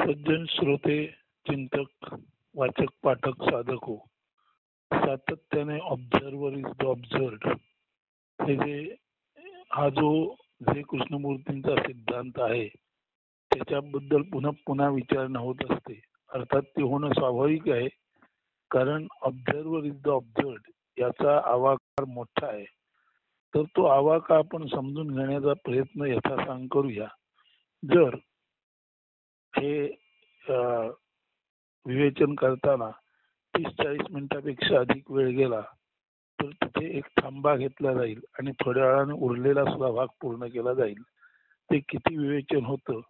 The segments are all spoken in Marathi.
सज्जन श्रोते चिंतक वाचक पाठक साधक हो, सातत्याने ऑब्झर्वर इज द ऑब्झर्ड हे जे कृष्णमूर्तींचा सिद्धांत आहे त्याच्याबद्दल पुन्हा पुन्हा विचारणा होत असते. अर्थात ते होणं स्वाभाविक आहे, कारण ऑब्झर्वर इज द ऑब्झर्ड याचा आवाका मोठा आहे. तर तो आवाका आपण समजून घेण्याचा प्रयत्न यथासांग करूया. जर हे विवेचन करताना 30-40 मिनिटापेक्षा अधिक वेळ गेला तर तिथे एक थांबा घेतला जाईल आणि थोड्या वेळाने उरलेला सुद्धा भाग पूर्ण केला जाईल. ते किती विवेचन होतं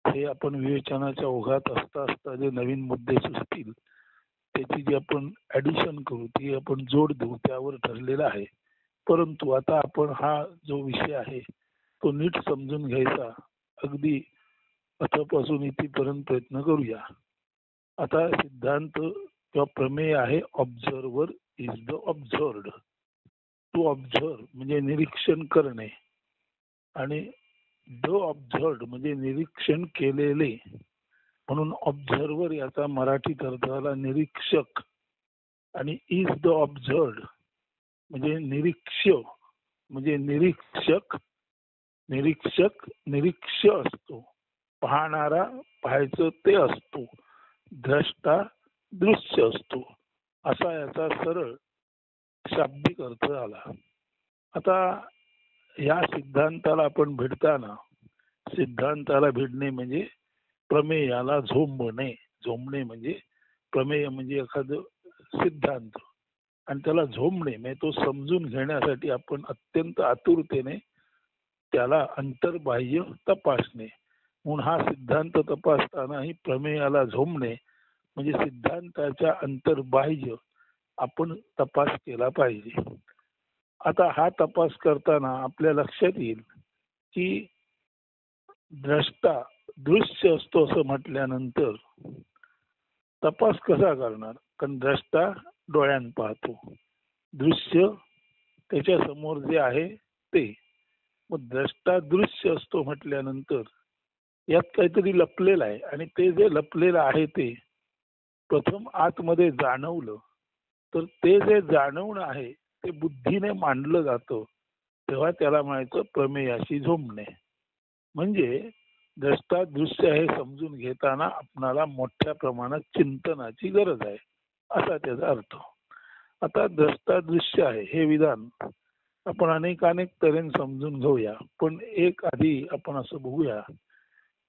हे आपण विवेचनाच्या ओघात असता असता जे नवीन मुद्दे सुचतील त्याची जी आपण ऍडिशन करू, ती आपण जोड देऊ, त्यावर ठरलेलं आहे. परंतु आता आपण हा जो विषय आहे तो नीट समजून घ्यायचा अगदी अथपासून इथपर्यंत प्रयत्न करूया. आता सिद्धांत किंवा प्रमेय आहे observer is the observed. To observe म्हणजे निरीक्षण करणे आणि द ऑब्झर्वड म्हणजे निरीक्षण केलेले, म्हणून ऑब्झर्वर याचा मराठीत अर्थ झाला निरीक्षक आणि इज द ऑब्झर्वड म्हणजे निरीक्ष्य म्हणजे निरीक्षक. निरीक्षक निरीक्ष असतो, पाहणारा पाहायचं ते असतो, द्रष्टा दृश्य असतो, असा याचा सरळ शाब्दिक अर्थ आला. आता या सिद्धांताला आपण भिडताना, सिद्धांताला भिडणे म्हणजे प्रमेयाला झोंबणे. झोंबणे म्हणजे प्रमेय म्हणजे एखादं सिद्धांत आणि त्याला झोंबणे म्हणजे तो समजून घेण्यासाठी आपण अत्यंत आतुरतेने त्याला अंतर्बाह्य तपासणे. म्हणून हा सिद्धांत तपासताना ही प्रमेयाला झोंबणे म्हणजे सिद्धांताच्या अंतर्बाह्य आपण तपास केला पाहिजे. आता हा तपास करताना आपल्या लक्षात येईल की द्रष्टा दृश्य असतो असं म्हटल्यानंतर तपास कसा करणार, कारण द्रष्टा डोळ्यान पाहतो, दृश्य त्याच्या समोर जे आहे ते. मग द्रष्टा दृश्य असतो म्हटल्यानंतर यात काहीतरी लपलेलं आहे आणि ते जे लपलेलं आहे ते प्रथम आतमध्ये जाणवलं तर ते जे जाणवणं आहे ते बुद्धीने मांडलं जातं, तेव्हा त्याला म्हणायचं प्रमेयाशी झोंबणे. म्हणजे द्रष्टा दृश्य हे समजून घेताना आपणाला मोठ्या प्रमाणात चिंतनाची गरज आहे असा त्याचा अर्थ. आता द्रष्टा दृश्य आहे हे विधान आपण अनेक तऱ्हेने समजून घेऊया. पण एक आधी आपण असं बघूया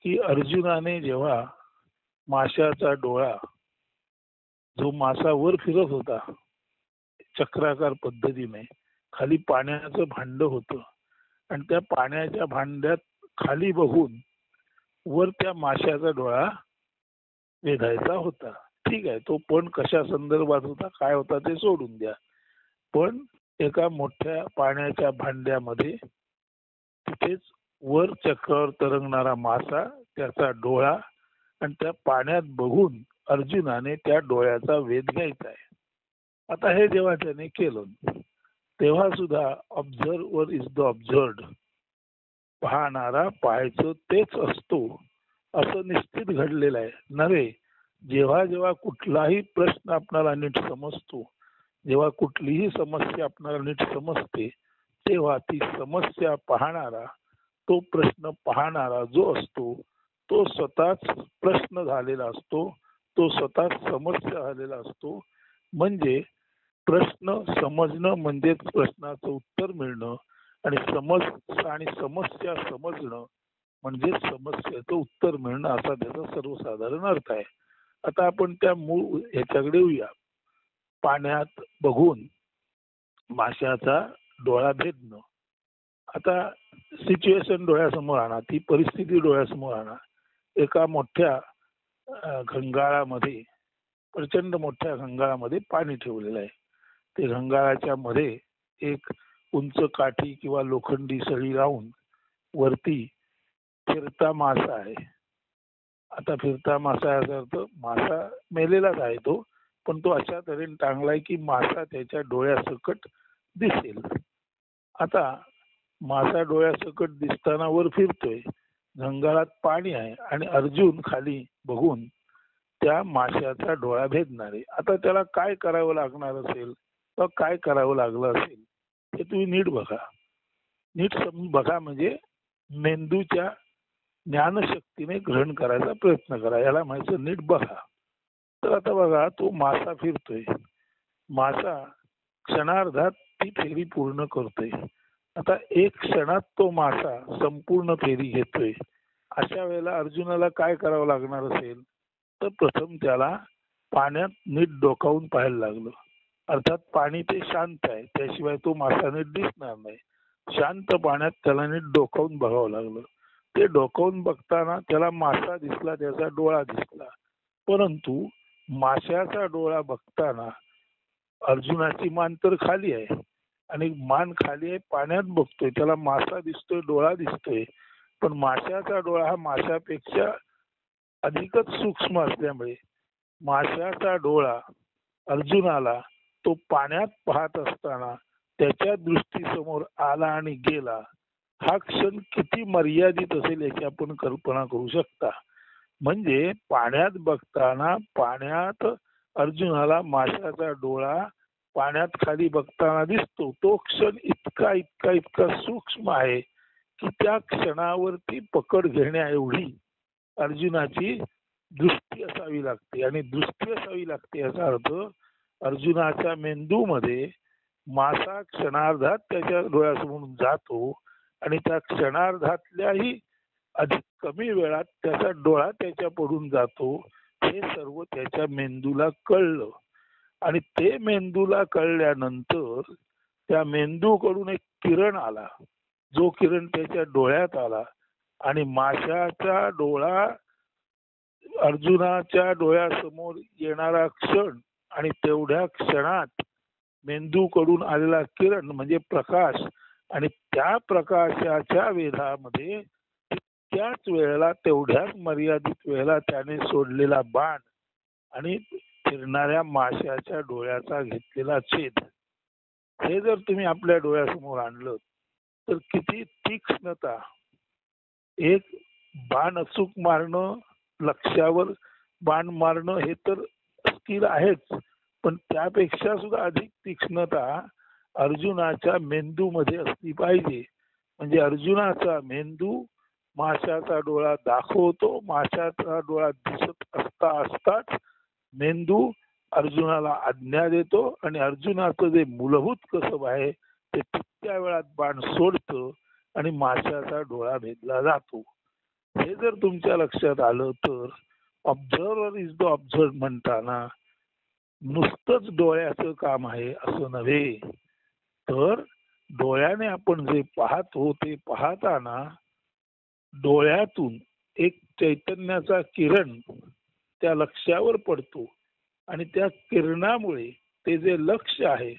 की अर्जुनाने जेव्हा माशाचा डोळा, जो मासा वर फिरत होता चक्राकार पद्धतीने, खाली पाण्याचं भांड होतं आणि त्या पाण्याच्या भांड्यात खाली बघून वर त्या माशाचा डोळा वेधायचा होता. ठीक आहे, तो पण कशा संदर्भात होता काय होता ते सोडून द्या, पण एका मोठ्या पाण्याच्या भांड्यामध्ये तिथेच वर चक्रावर तरंगणारा मासा, त्याचा डोळा आणि त्या पाण्यात बघून अर्जुनाने त्या डोळ्याचा वेध घ्यायचा आहे. आता हे जेव्हा त्याने केलं तेव्हा सुद्धा ऑब्झर्वर इज द ऑब्झर्वड, पाहणारा पाहायचं तेच असतो असं निश्चित घडलेलं आहे नव्हे. जेव्हा जेव्हा कुठलाही प्रश्न आपणाला नीट समजतो, जेव्हा कुठलीही समस्या आपणाला नीट समजते, तेव्हा ती समस्या पाहणारा, तो प्रश्न पाहणारा जो असतो तो स्वतःच प्रश्न झालेला असतो, तो स्वतःच समस्या झालेला असतो. म्हणजे प्रश्न समजणं म्हणजे प्रश्नाचं उत्तर मिळणं आणि समस्या समजणं म्हणजे समस्येचं उत्तर मिळणं असा त्याचा सर्वसाधारण अर्थ आहे. आता आपण त्या मूळ ह्याच्याकडे येऊया. पाण्यात बघून माशाचा डोळा भेदणं. आता सिच्युएशन डोळ्यासमोर आणा, ती परिस्थिती डोळ्यासमोर आणा. एका मोठ्या घंगाळामध्ये, प्रचंड मोठ्या घंगाळामध्ये पाणी ठेवलेलं आहे. ते घंगाळाच्या मध्ये एक उंच काठी किंवा लोखंडी सळी लावून वरती फिरता मासा आहे. आता फिरता मासा याचा अर्थ मासा मेलेलाच आहे तो, पण तो अशा तऱ्हेने टांगलाय की मासा त्याच्या डोळ्यासकट दिसेल. आता मासा डोळ्यासकट दिसताना वर फिरतोय घंगाळात पाणी आहे आणि अर्जुन खाली बघून त्या माशाचा डोळा भेदणार आहे. आता त्याला काय करावं लागणार असेल किंवा काय करावं लागलं असेल हे तुम्ही नीट बघा. नीट बघा म्हणजे मेंदूच्या ज्ञानशक्तीने ग्रहण करायचा प्रयत्न करा. याला म्हणायचं नीट बघा. तर आता बघा, तो मासा फिरतोय. मासा क्षणार्धात ती फेरी पूर्ण करतोय. आता एक क्षणात तो मासा संपूर्ण फेरी घेतोय. अशा वेळेला अर्जुनाला काय करावं लागणार असेल तर प्रथम त्याला पाण्यात नीट डोकावून पाहायला लागलं. अर्थात पाणी ते शांत आहे, त्याशिवाय तो मासा नीट दिसणार नाही. शांत पाण्यात त्याला नीट डोकावून बघावं लागलं. ते डोकावून बघताना त्याला मासा दिसला, त्याचा डोळा दिसला. परंतु माशाचा डोळा बघताना अर्जुनाची मान तर खाली आहे आणि मान खाली आहे, पाण्यात बघतोय, त्याला मासा दिसतोय, डोळा दिसतोय. पण माशाचा डोळा हा माशापेक्षा अधिकच सूक्ष्म असल्यामुळे माशाचा डोळा अर्जुनाला तो पाण्यात पाहत असताना त्याच्या दृष्टीसमोर आला आणि गेला. हा क्षण किती मर्यादित असेल याची आपण कल्पना करू शकता. म्हणजे पाण्यात बघताना पाण्यात अर्जुनाला माशाचा डोळा पाण्यात खाली बघताना दिसतो. तो क्षण इतका इतका इतका सूक्ष्म आहे की त्या क्षणावरती पकड घेण्या एवढी अर्जुनाची दृष्टी असावी लागते. आणि दृष्टी असावी लागते याचा अर्थ अर्जुनाच्या मेंदूमध्ये मासा क्षणार्धात त्याच्या डोळ्यासमोरून जातो आणि त्या क्षणार्धातल्याही अधिक कमी वेळात त्याचा डोळा त्याच्या पडून जातो. हे सर्व त्याच्या मेंदूला कळलं आणि ते मेंदूला कळल्यानंतर त्या मेंदूकडून एक किरण आला, जो किरण त्याच्या डोळ्यात आला आणि माशाचा डोळा अर्जुनाच्या डोळ्यासमोर येणारा क्षण आणि तेवढ्या क्षणात मेंदूकडून आलेला किरण म्हणजे प्रकाश आणि त्या प्रकाशाच्या वेधामध्ये त्याच वेळेला तेवढ्याच मर्यादित वेळेला त्याने सोडलेला बाण आणि फिरणाऱ्या माशाच्या डोळ्याचा घेतलेला छेद, हे जर तुम्ही आपल्या डोळ्यासमोर आणलं तर किती तीक्ष्णता. एक बाण अचूक मारणं, लक्ष्यावर बाण मारणं हे तर स्किल आहेच, पण त्यापेक्षा सुद्धा अधिक तीक्ष्णता अर्जुनाच्या मेंदूमध्ये असली पाहिजे. म्हणजे अर्जुनाचा मेंदू माशाचा डोळा दाखवतो. माशाचा डोळा दिसत असता असताच मेंदू अर्जुनाला आज्ञा देतो आणि अर्जुनाचं जे मूलभूत कसब आहे ते तितक्या वेळात बाण सोडतं आणि माशाचा डोळा भेदला जातो. हे जर तुमच्या लक्षात आलं तर ऑब्झर्वर इज द ऑब्झर्व म्हणताना नुसतंच डोळ्याचं काम आहे असं नव्हे, तर डोळ्याने आपण जे पाहतो ते पाहताना डोळ्यातून एक चैतन्याचा किरण त्या लक्ष्यावर पडतो आणि त्या किरणामुळे ते जे लक्ष्य आहे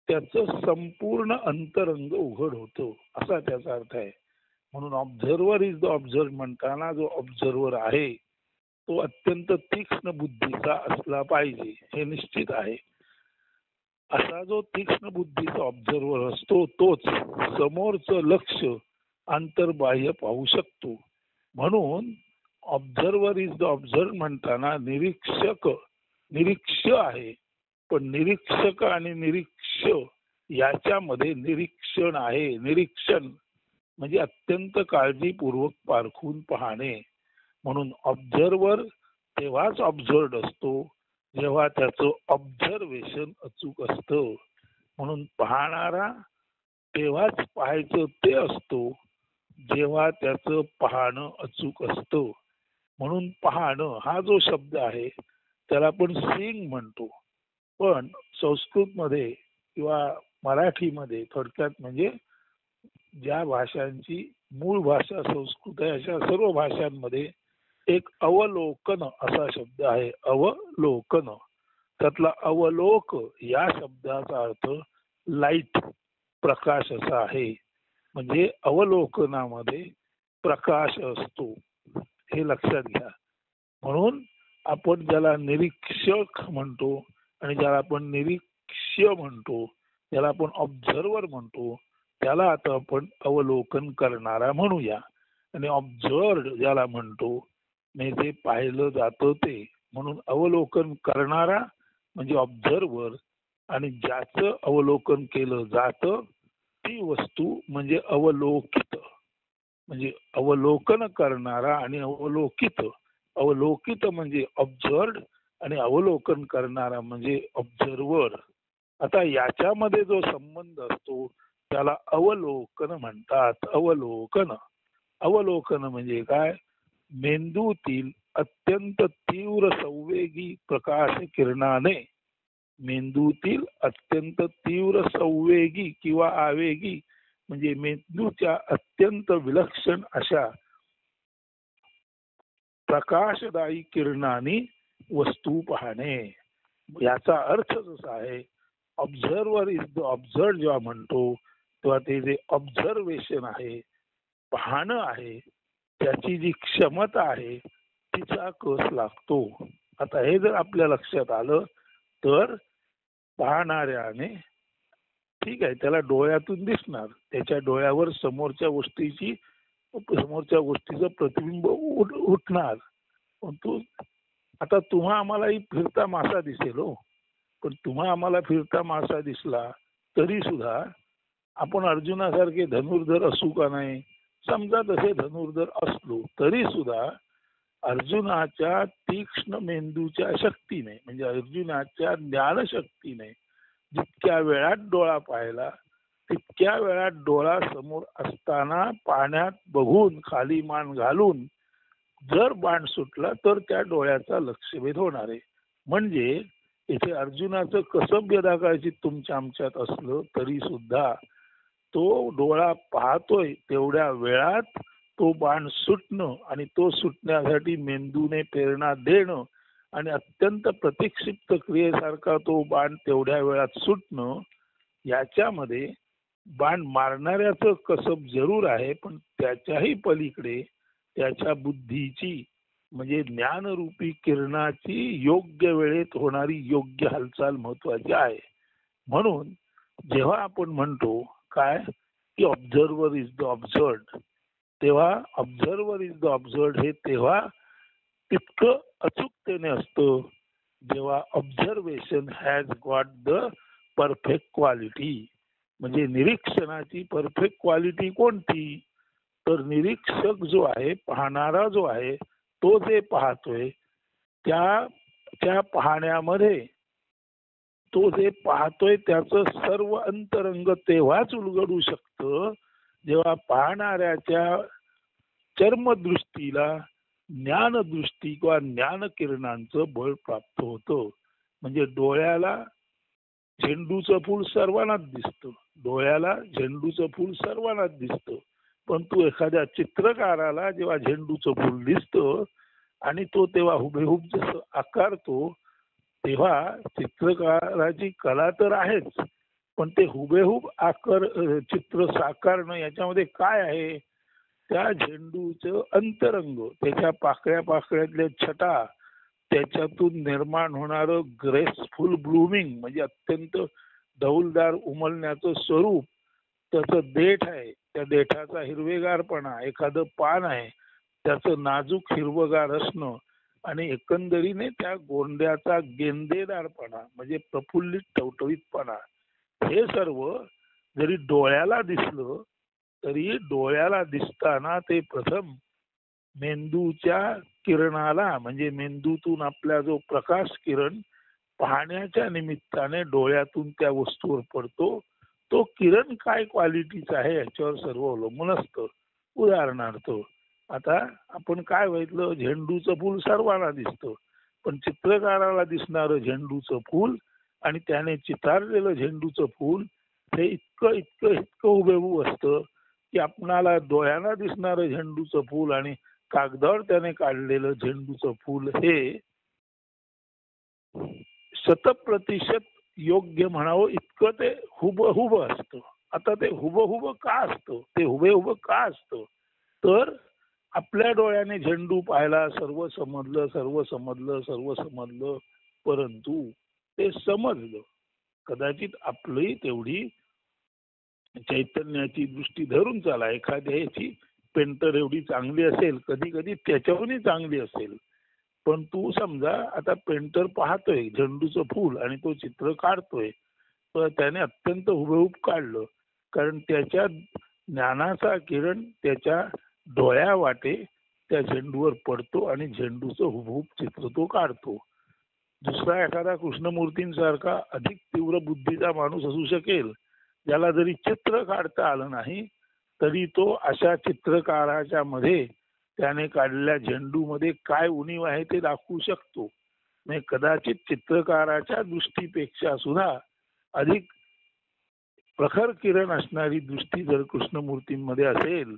त्याचं संपूर्ण अंतरंग उघड होतो, असा त्याचा अर्थ आहे. म्हणून ऑब्झर्वर इज द ऑब्झर्व म्हणताना जो ऑब्झर्वर आहे तो अत्यंत तीक्ष्ण बुद्धीचा असला पाहिजे, हे निश्चित आहे. असा जो तीक्ष्ण बुद्धीचा ऑब्झर्वर असतो तोच समोरचं लक्ष अंतर्बाह्य पाहू शकतो. म्हणून ऑब्झर्वर इज द ऑब्झर्व म्हणताना निरीक्षक निरीक्ष आहे, पण निरीक्षक आणि निरीक्ष याच्यामध्ये निरीक्षण आहे. निरीक्षण म्हणजे अत्यंत काळजीपूर्वक पारखून पाहणे. म्हणून ऑब्झर्वर तेव्हाच ऑब्झर्वड असतो जेव्हा त्याचं ऑब्झर्वेशन अचूक असतं. म्हणून पाहणारा तेव्हाच पाहायचं ते असतो जेव्हा त्याचं पाहणं अचूक असतं. म्हणून पाहणं हा जो शब्द आहे त्याला आपण सीइंग म्हणतो, पण संस्कृतमध्ये किंवा मराठीमध्ये थोडक्यात म्हणजे ज्या भाषांची मूळ भाषा संस्कृत आहे अशा सर्व भाषांमध्ये एक अवलोकन असा शब्द आहे. अवलोकन, त्यातला अवलोक या शब्दाचा अर्थ लाईट, प्रकाश असा आहे. म्हणजे अवलोकनामध्ये प्रकाश असतो, हे लक्षात घ्या. म्हणून आपण ज्याला निरीक्षक म्हणतो आणि ज्याला आपण निरीक्ष्य म्हणतो, ज्याला आपण ऑब्झर्वर म्हणतो, त्याला आता आपण अवलोकन करणारा म्हणूया. आणि ऑब्झर्व्ड ज्याला म्हणतो म्हणजे जे पाहिलं जातं ते. म्हणून अवलोकन करणारा म्हणजे ऑब्झर्वर आणि ज्याचं अवलोकन केलं जातं ती वस्तू म्हणजे अवलोकित. म्हणजे अवलोकन करणारा आणि अवलोकित. अवलोकित म्हणजे ऑब्झर्व्ड आणि अवलोकन करणारा म्हणजे ऑब्झर्वर. आता याच्यामध्ये जो संबंध असतो त्याला अवलोकन म्हणतात. अवलोकन. अवलोकन म्हणजे काय? मेंदूतील अत्यंत तीव्र संवेगी प्रकाश किरणाने, मेंदूतील अत्यंत तीव्र संवेगी किंवा आवेगी म्हणजे मेंदूच्या अत्यंत विलक्षण अशा प्रकाशदायी किरणाने वस्तू पाहणे. याचा अर्थ जसा आहे ऑब्झर्वर इज द ऑब्झर्व जेव्हा म्हणतो तेव्हा ते जे ऑब्झर्वेशन आहे, पाहणं आहे, त्याची जी क्षमता आहे तिचा कस लागतो. आता हे जर आपल्या लक्षात आलं तर पाहणाऱ्याने ठीक आहे त्याला डोळ्यातून दिसणार, त्याच्या डोळ्यावर समोरच्या गोष्टीचं प्रतिबिंब उठणार. परंतु आता तुम्हा आम्हालाही फिरता मासा दिसेल हो, पण तुम्हा आम्हाला फिरता मासा दिसला तरी सुद्धा आपण अर्जुनासारखे धनुर्धर असू का नाही? समजा तसे धनुर्धर असलो तरी सुद्धा अर्जुनाच्या तीक्ष्ण मेंदूच्या शक्तीने म्हणजे अर्जुनाच्या ज्ञानशक्तीने जितक्या वेळात डोळा पाहिला तितक्या वेळात डोळा समोर असताना पाण्यात बघून खाली मान घालून जर बाण सुटला तर त्या डोळ्याचा लक्षभेद होणार आहे. म्हणजे इथे अर्जुनाचं कसब्य दाखवायची तुमच्या आमच्यात असलं तरी सुद्धा तो डोळा पाहतोय तेवढ्या वेळात तो बाण सुटणं आणि तो सुटण्यासाठी मेंदूने प्रेरणा देणं आणि अत्यंत प्रतिक्षिप्त क्रियेसारखा तो बाण तेवढ्या वेळात सुटणं, याच्यामध्ये बाण मारणाऱ्याचं कसब जरूर आहे पण त्याच्याही पलीकडे त्याच्या बुद्धीची म्हणजे ज्ञानरूपी किरणाची योग्य वेळेत होणारी योग्य हालचाल महत्वाची आहे. म्हणून जेव्हा आपण म्हणतो काय की ऑब्झर्वर इज द ऑब्झर्व्ड, तेव्हा ऑब्झर्वर इज द ऑब्झर्व्ड हे तेव्हा तितकं अचूकतेने असतं जेव्हा observation has got the perfect quality. म्हणजे निरीक्षणाची परफेक्ट क्वालिटी कोणती? तर निरीक्षक जो आहे, पाहणारा जो आहे, तो जे पाहतोय त्या पाहण्यामध्ये तो जे पाहतोय त्याचं सर्व अंतरंग तेव्हाच उलगडू शकतं जेव्हा पाहणाऱ्याच्या चर्मदृष्टीला ज्ञानदृष्टी किंवा ज्ञानकिरणांचं बळ प्राप्त होतं. म्हणजे डोळ्याला झेंडूचं फूल सर्वांनाच दिसतं, डोळ्याला झेंडूचं फूल सर्वांनाच दिसतं, परंतु एखाद्या चित्रकाराला जेव्हा झेंडूचं फूल दिसतं आणि तो तेव्हा हुबेहूब जसं आकारतो तेव्हा चित्रकाराची कला तर आहेच पण ते हुबेहूब चित्र साकारणं याच्यामध्ये काय आहे? त्या झेंडूचं अंतरंग, त्याच्या पाकळ्या पाकळ्यातल्या छटा, त्याच्यातून निर्माण होणारं ग्रेसफुल ब्लूमिंग म्हणजे अत्यंत डौलदार उमलण्याचं स्वरूप, त्याचं देठ आहे त्या देठाचा हिरवेगारपणा, एखादं पान आहे त्याचं नाजूक हिरवगार असणं आणि एकंदरीने त्या गोंड्याचा गेंदेदारपणा म्हणजे प्रफुल्लित टवटवीतपणा, हे सर्व जरी डोळ्याला दिसलं तरी डोळ्याला दिसताना ते प्रथम मेंदूच्या किरणाला म्हणजे मेंदूतून आपला जो प्रकाश किरण पाहण्याच्या निमित्ताने डोळ्यातून त्या वस्तूवर पडतो, तो किरण काय क्वालिटीचा आहे याच्यावर सर्व अवलंबून असतं. उदाहरणार्थ आता आपण काय बघितलं, झेंडूचं फूल सर्वांना दिसतं पण चित्रकाराला दिसणारं झेंडूचं फूल आणि त्याने चितारलेलं झेंडूचं फूल हे इतकं इतकं इतकं हुबेहूब असतं की आपणाला डोळ्यांना दिसणारं झेंडूचं फूल आणि कागदावर त्याने काढलेलं झेंडूचं फूल हे 100% योग्य म्हणावं इतकं ते हुबहुब असतं. आता ते हुबहुब का असतं, ते हुबेहुब का असतं? तर आपल्या डोळ्याने झेंडू पाहिला, सर्व समजलं परंतु ते समजलं कदाचित आपली तेवढी चैतन्याची दृष्टी धरून चाला, एखाद्याची पेंटर एवढी चांगली असेल, कधी कधी त्याच्याहूनही चांगली असेल, पण तू समजा आता पेंटर पाहतोय झेंडूचं फूल आणि तो चित्र काढतोय, तर त्याने अत्यंत हुबेहूब काढलं, कारण त्याच्या ज्ञानाचा किरण त्याच्या डोळ्या वाटे त्या झेंडूवर पडतो आणि झेंडूचं हुबेहूब चित्र तो काढतो. दुसरा एखादा कृष्णमूर्तींसारखा अधिक तीव्र बुद्धीचा माणूस असू शकेल, ज्याला जरी चित्र काढता आलं नाही तरी तो अशा चित्रकाराच्या मध्ये त्याने काढलेल्या झेंडूमध्ये काय उणीव आहे ते दाखवू शकतो. म्हणजे कदाचित चित्रकाराच्या दृष्टीपेक्षा सुद्धा अधिक प्रखर किरण असणारी दृष्टी जर कृष्णमूर्तींमध्ये असेल,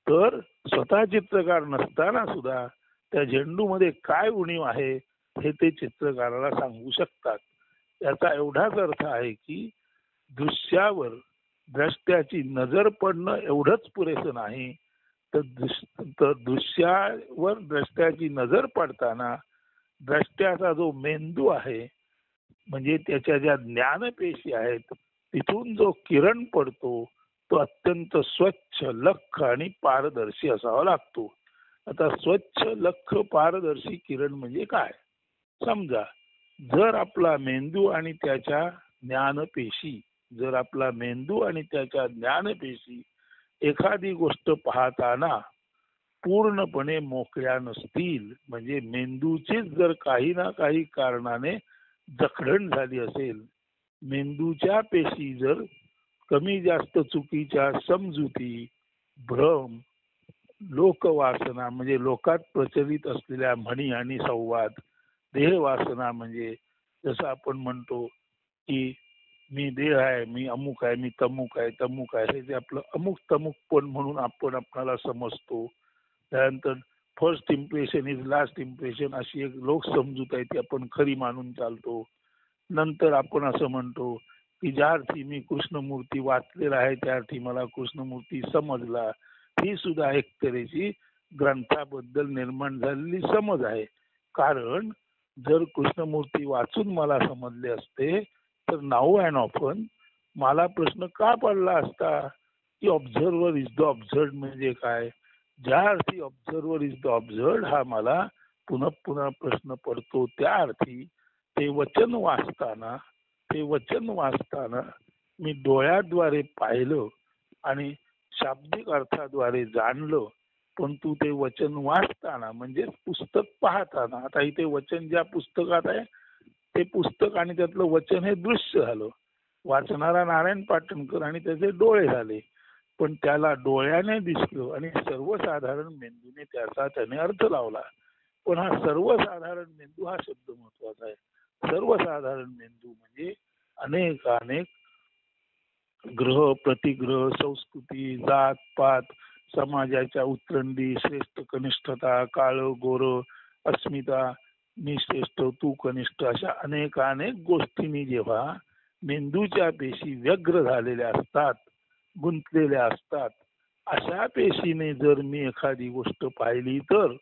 तर स्वतः चित्रकार नसताना सुद्धा त्या झेंडूमध्ये काय उणीव आहे हे ते चित्रकाराला सांगू शकतात. याचा एवढाच अर्थ आहे की दृश्यावर द्रष्ट्याची नजर पडणं एवढंच पुरेसं नाही, तर दृश्यावर द्रष्ट्याची नजर पडताना द्रष्ट्याचा जो मेंदू आहे, म्हणजे त्याच्या ज्या ज्ञानपेशी आहेत, तिथून जो किरण पडतो तो अत्यंत स्वच्छ, लख्ख आणि पारदर्शी असावा लागतो. आता स्वच्छ, लख्ख, पारदर्शी किरण म्हणजे काय? समजा जर आपला मेंदू आणि त्याच्या ज्ञानपेशी एखादी गोष्ट पाहताना पूर्णपणे मोकळ्या नसतील, म्हणजे मेंदूचीच जर काही ना काही कारणाने जखडण झाली असेल, मेंदूच्या पेशी जर कमी जास्त चुकीच्या समजुती, भ्रम, लोकवासना म्हणजे लोकात प्रचलित असलेल्या म्हणी आणि संवाद, देहवासना म्हणजे जसं आपण म्हणतो की मी देह आहे, मी अमुक आहे, मी तमुक आहे, हे जे आपलं अमुक तमुक पण म्हणून आपण आपल्याला समजतो. त्यानंतर first impression is last impression अशी एक लोक समजूत आहे, ती आपण खरी मानून चालतो. नंतर आपण असं म्हणतो की ज्या अर्थी मी कृष्णमूर्ती वाचलेला आहे त्या अर्थी मला कृष्णमूर्ती समजला. ही सुद्धा एक तऱ्हेची ग्रंथाबद्दल निर्माण झालेली समज आहे. कारण जर कृष्णमूर्ती वाचून मला समजले असते तर नाऊ अँड ऑफन मला प्रश्न का पडला असता की ऑब्झर्वर इज द ऑब्झर्ड म्हणजे काय? ज्या अर्थी ऑब्झर्वर इज द ऑब्झर्ड हा मला पुन्हा पुन्हा प्रश्न पडतो, त्या अर्थी ते वचन वाचताना मी डोळ्याद्वारे पाहिलं आणि शाब्दिक अर्थाद्वारे जाणलं, पण तू ते वचन वाचताना म्हणजे पुस्तक पाहताना, आता इथे वचन ज्या पुस्तकात आहे ते पुस्तक आणि त्यातलं वचन हे दृश्य झालं. वाचणारा नारायण पाटणकर आणि त्याचे डोळे झाले, पण त्याला डोळ्याने दिसलं आणि सर्वसाधारण मेंदूने त्याने अर्थ लावला. पण हा सर्वसाधारण मेंदू हा शब्द महत्वाचा आहे. सर्वसाधारण मेंदू म्हणजे अनेक ग्रह, प्रतिग्रह, संस्कृती, जात पात, समाजाच्या उतरंडी, श्रेष्ठ कनिष्ठता, काळ गोर, अस्मिता, मी श्रेष्ठ तू कनिष्ठ, अशा अनेक गोष्टींनी जेव्हा मेंदूच्या पेशी व्यग्र झालेल्या असतात, गुंतलेल्या असतात, अशा पेशीने जर मी एखादी गोष्ट पाहिली तर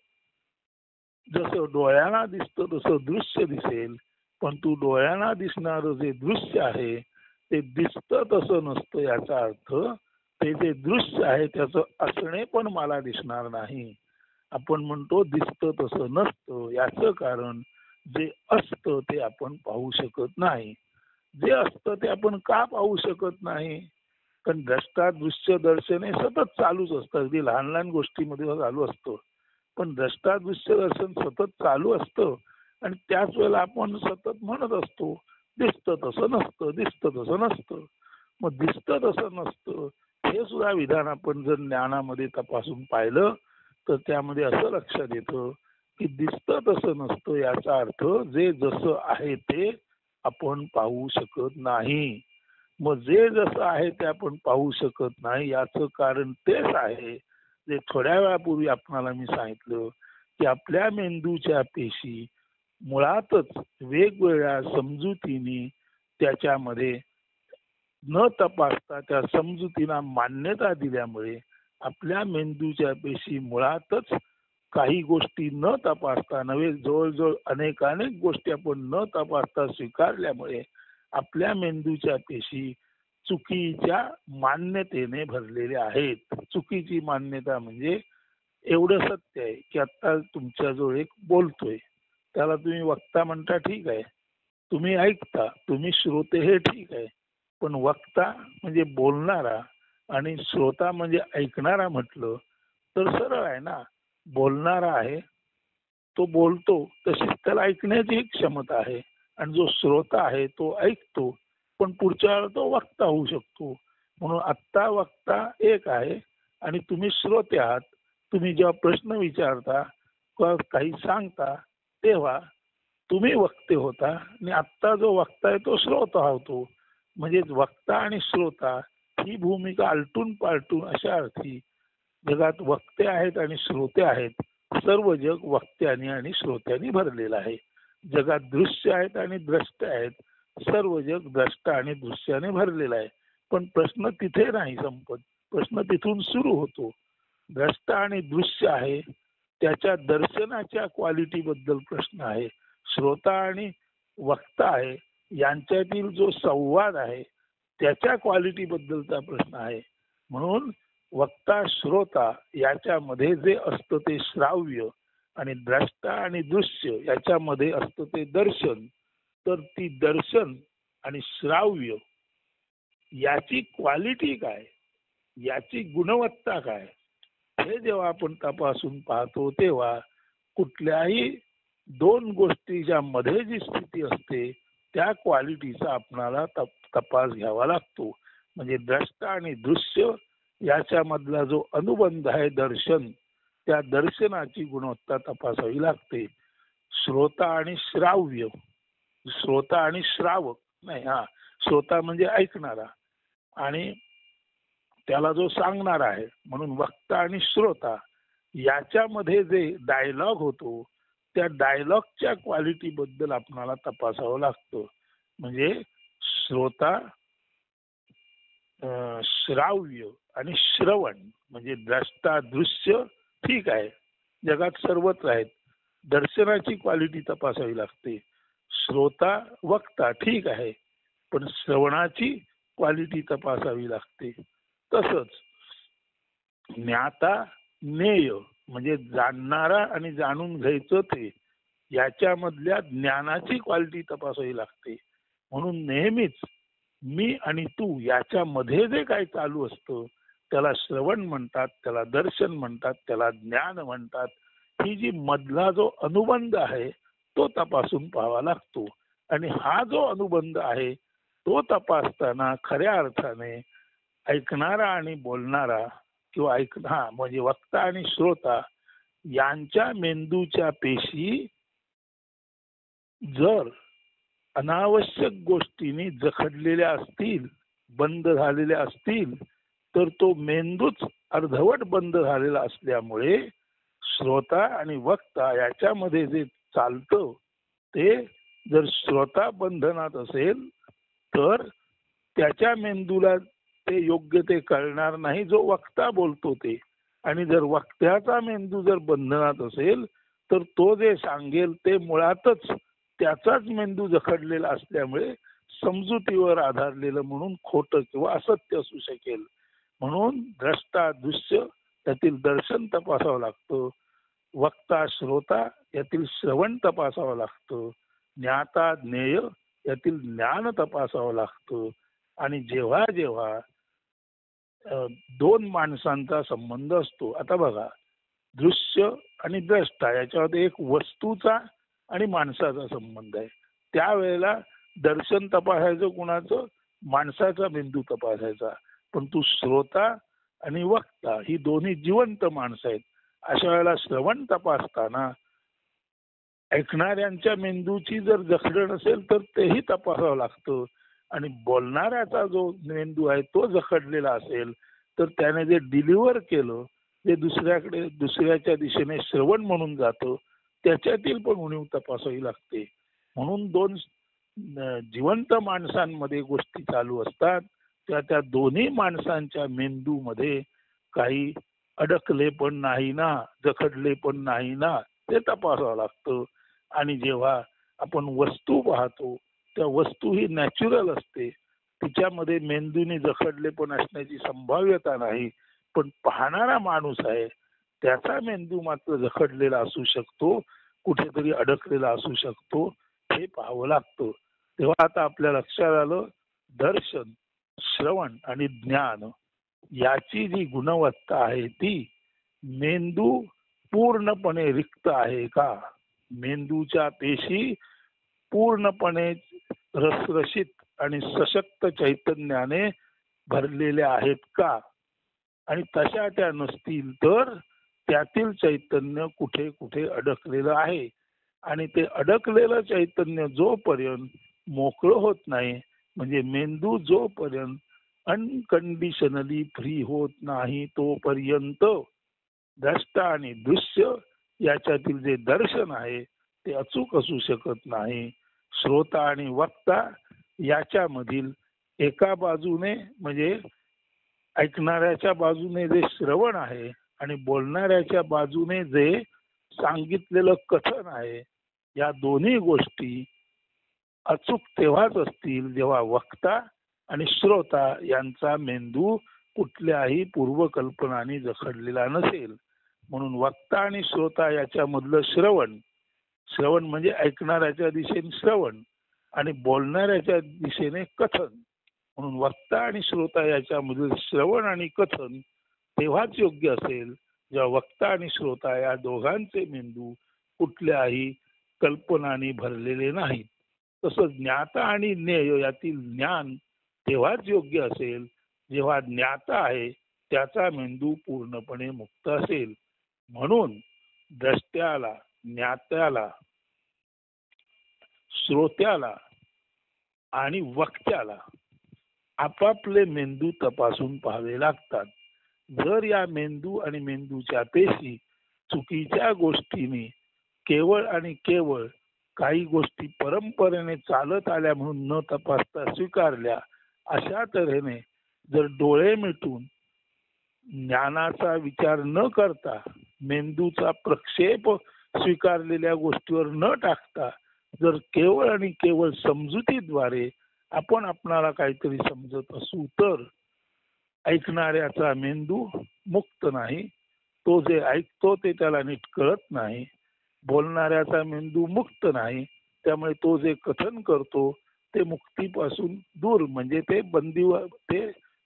जसं डोळ्यांना दिसतं तसं दृश्य दिसेल, पण तू डोळ्यांना दिसणारं जे दृश्य आहे ते दिसतं तसं नसतं. याचा अर्थ ते जे दृश्य आहे त्याचं असणे पण मला दिसणार नाही. आपण म्हणतो दिसतं तसं नसतं, याचं कारण जे असतं ते आपण पाहू शकत नाही. जे असतं ते आपण का पाहू शकत नाही? कारण द्रष्टा दृश्य दर्शन हे सतत चालूच असतं, अगदी लहान लहान गोष्टीमध्ये चालू असतं. पण द्रष्टा दृश्य दर्शन सतत चालू असतं आणि त्याच वेळेला आपण सतत म्हणत असतो दिसतं तसं नसतं, दिसतं तसं नसतं. मग दिसतं तसं नसतं हे सुद्धा विधान आपण जर ज्ञानामध्ये तपासून पाहिलं तर त्यामध्ये असं लक्षात येतं की दिसतं तसं नसतं, याचा अर्थ जे जसं आहे ते आपण पाहू शकत नाही. मग जे जसं आहे ते आपण पाहू शकत नाही याचं कारण तेच आहे जे थोड्या वेळापूर्वी आपणाला मी सांगितलं की आपल्या मेंदूच्या पेशी मुळातच वेगवेगळ्या समजुतीने त्याच्यामध्ये न तपासता त्या समजुतीला मान्यता दिल्यामुळे आपल्या मेंदूच्या पेशी मुळातच काही गोष्टी न तपासता नव्हे, जवळजवळ अनेक गोष्टी आपण न तपासता स्वीकारल्यामुळे आपल्या मेंदूच्या पेशी चुकीच्या मान्यतेने भरलेले आहेत. चुकीची मान्यता म्हणजे एवढं सत्य आहे की आता तुमच्याजवळ एक बोलतोय, त्याला तुम्ही वक्ता म्हणता, ठीक आहे, तुम्ही ऐकता, तुम्ही श्रोते, हे ठीक आहे. पण वक्ता म्हणजे बोलणारा आणि श्रोता म्हणजे ऐकणारा म्हटलं तर सरळ आहे ना. बोलणारा आहे, तो बोलतो, तशीच त्याला ऐकण्याची एक क्षमता आहे. आणि जो श्रोता आहे तो ऐकतो, पण पुढच्या वेळेला तो वक्ता होऊ शकतो. म्हणून आत्ता वक्ता एक आहे आणि तुम्ही श्रोते आहात. तुम्ही जेव्हा प्रश्न विचारता किंवा काही सांगता तेव्हा तुम्ही वक्ते होता आणि आत्ता जो वक्ता आहे तो श्रोता होतो. म्हणजे वक्ता आणि श्रोता ही भूमिका आलटून पालटून अशा अर्थी जगात वक्ते आहेत आणि श्रोते आहेत. सर्व जग वक्त्यांनी आणि श्रोत्यांनी भरलेलं आहे. जगात दृश्य आहेत आणि द्रष्टे आहेत. सर्व जग द्रष्टा आणि दृश्याने भरलेलं आहे. पण प्रश्न तिथे नाही संपत, प्रश्न तिथून सुरू होतो. द्रष्टा आणि दृश्य आहे त्याच्या दर्शनाच्या क्वालिटी बद्दल प्रश्न आहे. श्रोता आणि वक्ता आहे यांच्यातील जो संवाद आहे त्याच्या क्वालिटी बद्दलचा प्रश्न आहे. म्हणून वक्ता श्रोता याच्यामध्ये जे असतं ते श्राव्य आणि द्रष्टा आणि दृश्य याच्यामध्ये असतं ते दर्शन. तर ती दर्शन आणि श्राव्य याची क्वालिटी काय, याची गुणवत्ता काय, हे जेव्हा आपण तपासून पाहतो तेव्हा कुठल्याही दोन गोष्टीच्या मध्ये जी स्थिती असते त्या क्वालिटीचा आपणाला तपास घ्यावा लागतो. म्हणजे द्रष्टा आणि दृश्य याच्यामधला जो अनुबंध आहे दर्शन, त्या दर्शनाची गुणवत्ता तपासावी लागते. श्रोता आणि श्राव्य, श्रोता आणि श्रावक नाही, श्रोता म्हणजे ऐकणारा आणि त्याला जो सांगणारा आहे. म्हणून वक्ता आणि श्रोता याच्यामध्ये जे डायलॉग होतो त्या डायलॉगच्या क्वालिटी बद्दल आपणाला तपासावं लागतं. म्हणजे श्रोता, श्राव्य आणि श्रवण म्हणजे द्रष्टा दृश्य ठीक आहे, जगात सर्वत्र आहेत. दर्शनाची क्वालिटी तपासावी लागते. श्रोता वक्ता ठीक आहे, पण श्रवणाची क्वालिटी तपासावी लागते. तसंच ज्ञाता ज्ञेय म्हणजे जाणणारा आणि जाणून घ्यायचं ते याच्यामधल्या ज्ञानाची क्वालिटी तपासावी लागते. म्हणून नेहमीच मी आणि तू याच्यामध्ये जे काही चालू असतं त्याला श्रवण म्हणतात, त्याला दर्शन म्हणतात, त्याला ज्ञान म्हणतात. ही जी मधला जो अनुबंध आहे तो तपासून पाहावा लागतो. आणि हा जो अनुबंध आहे तो तपासताना खऱ्या अर्थाने ऐकणारा आणि बोलणारा किंवा म्हणजे वक्ता आणि श्रोता यांच्या मेंदूच्या पेशी जर अनावश्यक गोष्टींनी जखडलेल्या असतील, बंद झालेल्या असतील, तर तो मेंदूच अर्धवट बंद झालेला असल्यामुळे श्रोता आणि वक्ता याच्यामध्ये जे चालतं ते जर श्रोता बंधनात असेल तर त्याच्या मेंदूला ते योग्य ते कळणार नाही जो वक्ता बोलतो ते. आणि जर वक्त्याचा मेंदू जर बंधनात असेल तर तो जे सांगेल ते मुळातच त्याचाच मेंदू जखडलेला असल्यामुळे समजुतीवर आधारलेलं म्हणून खोटं किंवा असत्य असू शकेल. म्हणून द्रष्टा दृश्य त्यातील दर्शन तपासावं लागतं, वक्ता श्रोता यातील श्रवण तपासावं लागतं, ज्ञाता ज्ञेय यातील ज्ञान तपासावं लागतं. आणि जेव्हा जेव्हा दोन माणसांचा संबंध असतो, आता बघा दृश्य आणि द्रष्टा याच्यामध्ये एक वस्तूचा आणि माणसाचा संबंध आहे. त्यावेळेला दर्शन तपासायचं कुणाचं, माणसाचा बिंदू तपासायचा. पण तू श्रोता आणि वक्ता ही दोन्ही जिवंत माणसं आहेत. अशा वेळेला श्रवण तपासताना ऐकणाऱ्यांच्या मेंदूची जर जखड असेल तर तेही तपासावं लागतं. आणि बोलणाऱ्याचा जो मेंदू आहे तो जखडलेला असेल तर त्याने जे डिलिव्हर केलं ते दुसऱ्याच्या दिशेने श्रवण म्हणून जातं, त्याच्यातील पण उणीव तपासावी लागते. म्हणून दोन जिवंत माणसांमध्ये गोष्टी चालू असतात, त्या दोन्ही माणसांच्या मेंदूमध्ये काही अडकले पण नाही ना, जखडले पण नाही ना, ते तपासावं लागतं. आणि जेव्हा आपण वस्तू पाहतो त्या वस्तू ही नॅचरल असते, तिच्यामध्ये मेंदूने जखडले पण असण्याची संभाव्यता नाही, पण पाहणारा माणूस आहे त्याचा मेंदू मात्र जखडलेला असू शकतो, कुठेतरी अडकलेला असू शकतो, हे पाहावं लागतं. तेव्हा आता आपल्या लक्षात आलं, दर्शन, श्रवण आणि ज्ञान याची जी गुणवत्ता आहे ती मेंदू पूर्णपणे रिक्त आहे का, मेंदूच्या पेशी पूर्णपणे रसरशीत आणि सशक्त चैतन्याने भरलेल्या आहेत का, आणि तशा त्या नसतील तर त्यातील चैतन्य कुठे कुठे अडकलेलं आहे. आणि ते अडकलेलं चैतन्य जोपर्यंत मोकळं होत नाही, म्हणजे मेंदू जोपर्यंत अनकंडिशनली फ्री होत नाही तोपर्यंत द्रष्टा आणि दृश्य याच्यातील जे दर्शन आहे ते अचूक असू शकत नाही. श्रोता आणि वक्ता याच्यामधील एका बाजूने म्हणजे ऐकणाऱ्याच्या बाजूने जे श्रवण आहे आणि बोलणाऱ्याच्या बाजूने जे सांगितलेलं कथन आहे, या दोन्ही गोष्टी अचूक तेव्हाच असतील जेव्हा वक्ता आणि श्रोता यांचा मेंदू कुठल्याही पूर्वकल्पनांनी जखडलेला नसेल. म्हणून वक्ता आणि श्रोता याच्यामधलं श्रवण, श्रवण म्हणजे ऐकणाऱ्याच्या दिशेने श्रवण आणि बोलणाऱ्याच्या दिशेने कथन, म्हणून वक्ता आणि श्रोता याच्यामधील श्रवण आणि कथन तेव्हाच योग्य असेल जेव्हा वक्ता आणि श्रोता या दोघांचे मेंदू कुठल्याही कल्पनांनी भरलेले नाहीत. तसंच ज्ञाता आणि ज्ञेय यातील ज्ञान तेव्हाच योग्य असेल जेव्हा ज्ञाता आहे त्याचा मेंदू पूर्णपणे मुक्त असेल. म्हणून द्रष्ट्याला, ज्ञात्याला, श्रोत्याला आणि वक्त्याला आपापले मेंदू तपासून पाहावे लागतात. जर या मेंदू आणि मेंदूच्या पेशी चुकीच्या गोष्टीने केवळ आणि केवळ काही गोष्टी परंपरेने चालत आल्या म्हणून न तपासता स्वीकारल्या, अशा तऱ्हेने जर डोळे मिटून ज्ञानाचा विचार न करता मेंदूचा प्रक्षेप स्वीकारलेल्या गोष्टीवर न टाकता जर केवळ आणि केवळ समजुतीद्वारे आपण आपणाला काहीतरी समजत असू तर ऐकणाऱ्याचा मेंदू मुक्त नाही, तो जे ऐकतो ते त्याला नीट कळत नाही. बोलणाऱ्याचा मेंदू मुक्त नाही, त्यामुळे तो जे कथन करतो ते मुक्तीपासून दूर म्हणजे ते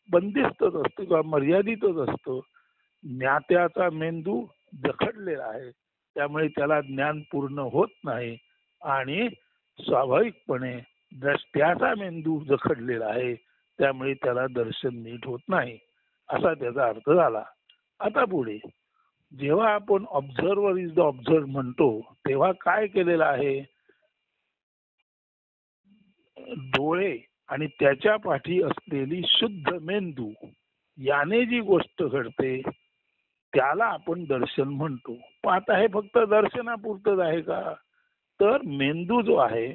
बंदिस्तच असतं किंवा मर्यादितच असतं. ज्ञात्याचा मेंदू जखडलेला आहे, त्यामुळे त्याला ज्ञान पूर्ण होत नाही. आणि स्वाभाविकपणे द्रष्ट्याचा मेंदू जखडलेला आहे, त्यामुळे त्याला दर्शन नीट होत नाही, असा त्याचा अर्थ झाला. आता पुढे जेव्हा आपण ऑब्झर्वर इज द ऑब्झर्व म्हणतो तेव्हा काय केलेलं आहे, डोळे आणि त्याच्या पाठी असलेली शुद्ध मेंदू याने जी गोष्ट घडते त्याला आपण दर्शन म्हणतो. पण आता हे फक्त दर्शनापुरतच आहे का, तर मेंदू जो आहे